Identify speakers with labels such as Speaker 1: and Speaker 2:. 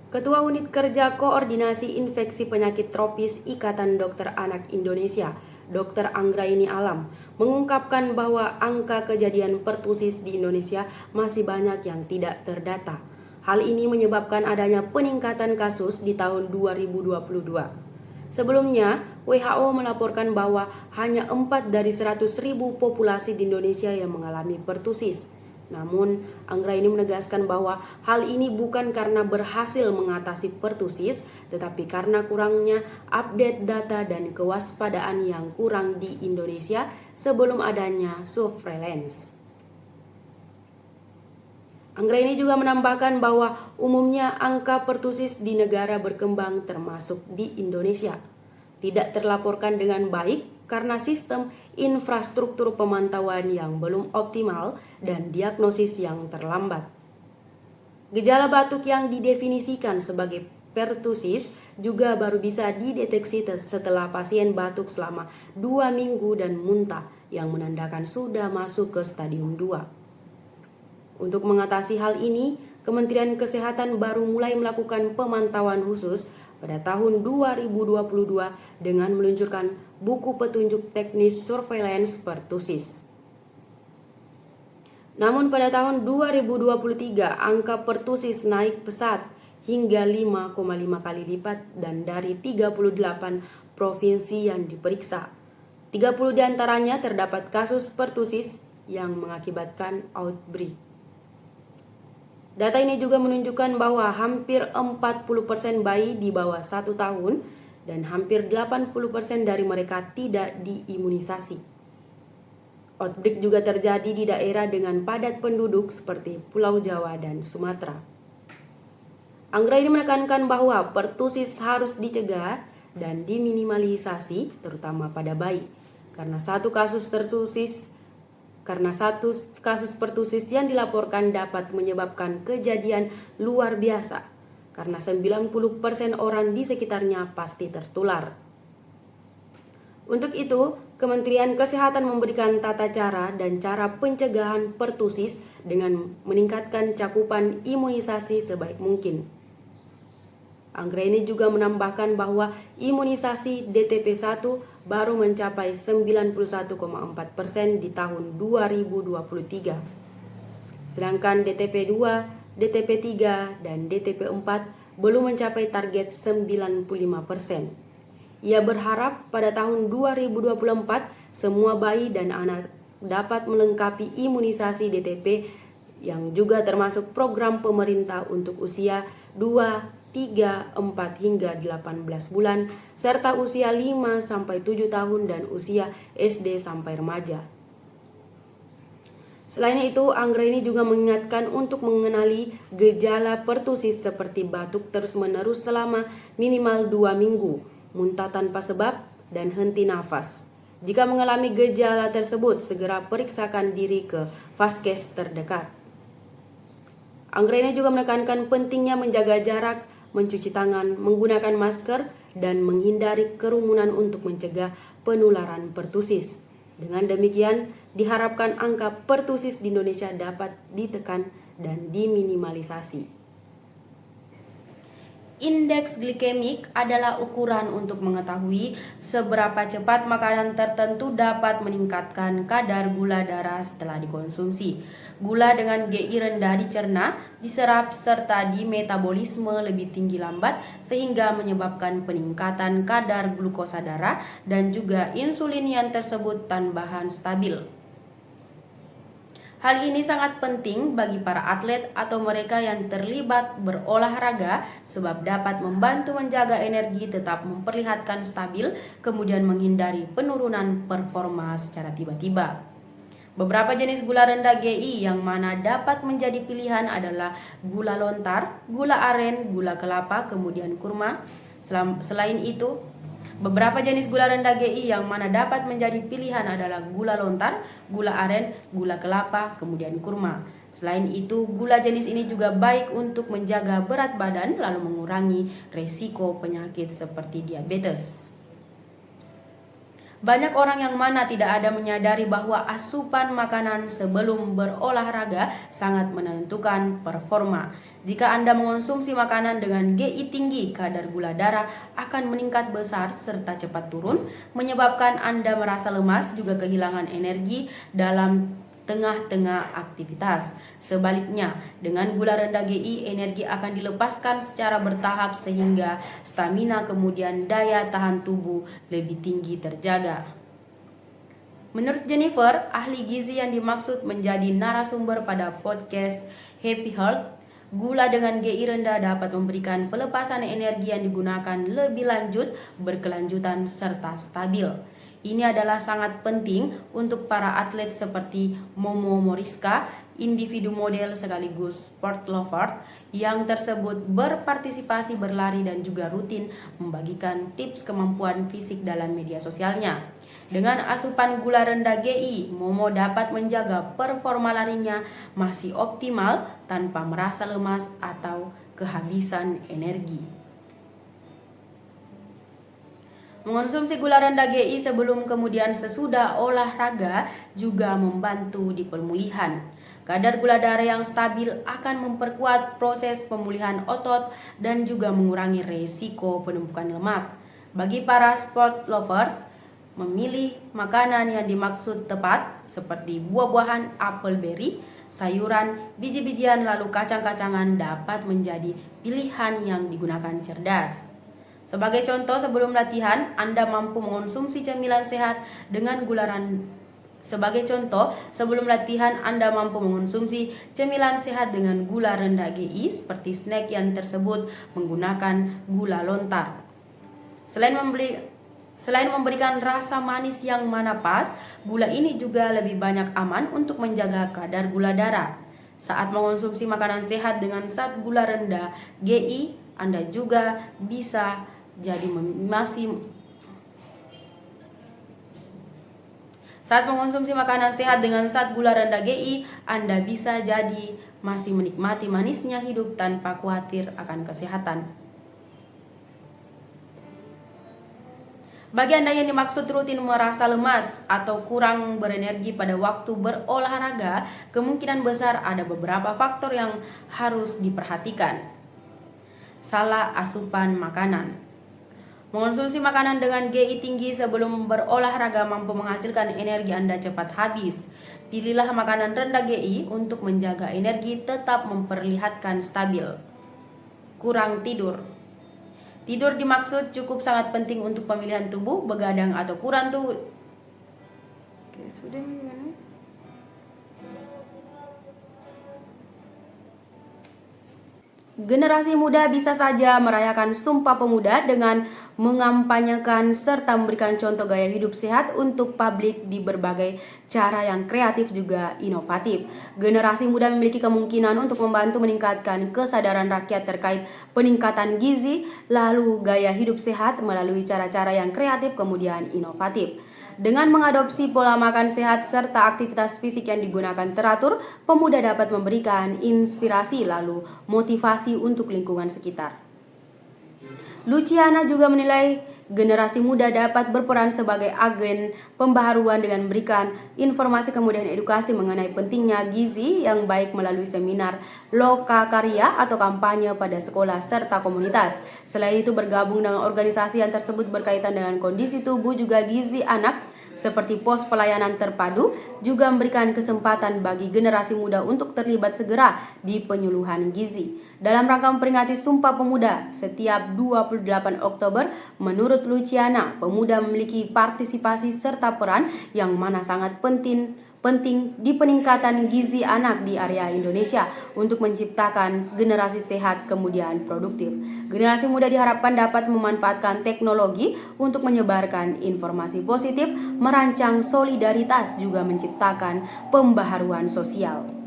Speaker 1: Ketua Unit Kerja Koordinasi Infeksi Penyakit Tropis Ikatan Dokter Anak Indonesia, Dr. Anggraini Alam, mengungkapkan bahwa angka kejadian pertusis di Indonesia masih banyak yang tidak terdata. Hal ini menyebabkan adanya peningkatan kasus di tahun 2022. Sebelumnya, WHO melaporkan bahwa hanya 4 dari 100.000 populasi di Indonesia yang mengalami pertusis. Namun, Anggraini menegaskan bahwa hal ini bukan karena berhasil mengatasi pertusis, tetapi karena kurangnya update data dan kewaspadaan yang kurang di Indonesia sebelum adanya surveillance. Anggraini juga menambahkan bahwa umumnya angka pertusis di negara berkembang termasuk di Indonesia tidak terlaporkan dengan baik karena sistem infrastruktur pemantauan yang belum optimal dan diagnosis yang terlambat. Gejala batuk yang didefinisikan sebagai pertusis juga baru bisa dideteksi setelah pasien batuk selama 2 minggu dan muntah yang menandakan sudah masuk ke stadium 2. Untuk mengatasi hal ini, Kementerian Kesehatan baru mulai melakukan pemantauan khusus pada tahun 2022 dengan meluncurkan buku petunjuk teknis surveillance pertusis. Namun pada tahun 2023 angka pertusis naik pesat hingga 5,5 kali lipat dan dari 38 provinsi yang diperiksa. 30 diantaranya terdapat kasus pertusis yang mengakibatkan outbreak. Data ini juga menunjukkan bahwa hampir 40% bayi di bawah 1 tahun dan hampir 80% dari mereka tidak diimunisasi. Outbreak juga terjadi di daerah dengan padat penduduk seperti Pulau Jawa dan Sumatera. Anggraini menekankan bahwa pertusis harus dicegah dan diminimalisasi terutama pada bayi karena satu kasus pertusis yang dilaporkan dapat menyebabkan kejadian luar biasa karena 90% orang di sekitarnya pasti tertular. Untuk itu, Kementerian Kesehatan memberikan tata cara dan cara pencegahan pertusis dengan meningkatkan cakupan imunisasi sebaik mungkin. Anggraini juga menambahkan bahwa imunisasi DTP1 baru mencapai 91,4% di tahun 2023. Sedangkan DTP2, DTP3, dan DTP4 belum mencapai target 95%. Ia berharap pada tahun 2024 semua bayi dan anak dapat melengkapi imunisasi DTP yang juga termasuk program pemerintah untuk usia 2, 3, 4 hingga 18 bulan serta usia 5 sampai 7 tahun dan usia SD sampai remaja. Selain itu, Anggraini juga mengingatkan untuk mengenali gejala pertusis seperti batuk terus-menerus selama minimal 2 minggu, muntah tanpa sebab, dan henti nafas. Jika mengalami gejala tersebut, segera periksakan diri ke vaskes terdekat. Anggraini juga menekankan pentingnya menjaga jarak, mencuci tangan, menggunakan masker, dan menghindari kerumunan untuk mencegah penularan pertusis. Dengan demikian, diharapkan angka pertusis di Indonesia dapat ditekan dan diminimalisasi. Indeks glikemik adalah ukuran untuk mengetahui seberapa cepat makanan tertentu dapat meningkatkan kadar gula darah setelah dikonsumsi. Gula dengan GI rendah dicerna, diserap, serta dimetabolisme lebih tinggi lambat sehingga menyebabkan peningkatan kadar glukosa darah dan juga insulin yang tersebut tambahan stabil. Hal ini sangat penting bagi para atlet atau mereka yang terlibat berolahraga sebab dapat membantu menjaga energi tetap memperlihatkan stabil, kemudian menghindari penurunan performa secara tiba-tiba. Beberapa jenis gula rendah GI yang mana dapat menjadi pilihan adalah gula lontar, gula aren, gula kelapa, kemudian kurma. Selain itu, beberapa jenis gula rendah GI yang mana dapat menjadi pilihan adalah gula lontar, gula aren, gula kelapa, kemudian kurma. Selain itu, gula jenis ini juga baik untuk menjaga berat badan lalu mengurangi resiko penyakit seperti diabetes. Banyak orang yang mana tidak ada menyadari bahwa asupan makanan sebelum berolahraga sangat menentukan performa. Jika Anda mengonsumsi makanan dengan GI tinggi, kadar gula darah akan meningkat besar serta cepat turun, menyebabkan Anda merasa lemas juga kehilangan energi dalam tengah-tengah aktivitas. Sebaliknya, dengan gula rendah GI, energi akan dilepaskan secara bertahap sehingga stamina kemudian daya tahan tubuh lebih tinggi terjaga. Menurut Jennifer, ahli gizi yang dimaksud menjadi narasumber pada podcast Happy Health, gula dengan GI rendah dapat memberikan pelepasan energi yang digunakan lebih lanjut, berkelanjutan, serta stabil. Ini adalah sangat penting untuk para atlet seperti Momo Moriska, individu model sekaligus sport lover yang tersebut berpartisipasi berlari dan juga rutin membagikan tips kemampuan fisik dalam media sosialnya. Dengan asupan gula rendah GI, Momo dapat menjaga performa larinya masih optimal tanpa merasa lemas atau kehabisan energi. Mengonsumsi gula rendah GI sebelum kemudian sesudah olahraga juga membantu di pemulihan. Kadar gula darah yang stabil akan memperkuat proses pemulihan otot dan juga mengurangi resiko penumpukan lemak. Bagi para sport lovers, memilih makanan yang dimaksud tepat seperti buah-buahan, apel berry, sayuran, biji-bijian lalu kacang-kacangan dapat menjadi pilihan yang digunakan cerdas. Sebagai contoh, sebelum latihan, Anda mampu mengonsumsi cemilan sehat dengan gula rendah. Sebagai contoh, sebelum latihan Anda mampu mengonsumsi cemilan sehat dengan gula rendah GI seperti snack yang tersebut menggunakan gula lontar. Selain memberikan rasa manis yang mana pas, gula ini juga lebih banyak aman untuk menjaga kadar gula darah. Saat mengonsumsi makanan sehat dengan zat gula rendah GI, Anda juga bisa Saat mengonsumsi makanan sehat dengan zat gula rendah GI, Anda bisa jadi masih menikmati manisnya hidup tanpa khawatir akan kesehatan. Bagi Anda yang dimaksud rutin merasa lemas atau kurang berenergi pada waktu berolahraga, kemungkinan besar ada beberapa faktor yang harus diperhatikan. Salah asupan makanan. Mengonsumsi makanan dengan GI tinggi sebelum berolahraga mampu menghasilkan energi Anda cepat habis. Pilihlah makanan rendah GI untuk menjaga energi tetap memperlihatkan stabil. Kurang tidur. Tidur dimaksud cukup sangat penting untuk pemilihan tubuh, begadang atau kurang tubuh. Generasi muda bisa saja merayakan Sumpah Pemuda dengan mengampanyekan serta memberikan contoh gaya hidup sehat untuk publik di berbagai cara yang kreatif juga inovatif. Generasi muda memiliki kemungkinan untuk membantu meningkatkan kesadaran rakyat terkait peningkatan gizi, lalu gaya hidup sehat melalui cara-cara yang kreatif kemudian inovatif. Dengan mengadopsi pola makan sehat serta aktivitas fisik yang digunakan teratur, pemuda dapat memberikan inspirasi lalu motivasi untuk lingkungan sekitar. Luciana juga menilai generasi muda dapat berperan sebagai agen pembaharuan dengan memberikan informasi kemudian edukasi mengenai pentingnya gizi yang baik melalui seminar lokakarya atau kampanye pada sekolah serta komunitas. Selain itu, bergabung dengan organisasi yang tersebut berkaitan dengan kondisi tubuh juga gizi anak seperti pos pelayanan terpadu juga memberikan kesempatan bagi generasi muda untuk terlibat segera di penyuluhan gizi. Dalam rangka memperingati Sumpah Pemuda setiap 28 Oktober, menurut Luciana, pemuda memiliki partisipasi serta peran yang mana sangat penting di peningkatan gizi anak di area Indonesia untuk menciptakan generasi sehat kemudian produktif. Generasi muda diharapkan dapat memanfaatkan teknologi untuk menyebarkan informasi positif, merancang solidaritas juga menciptakan pembaharuan sosial.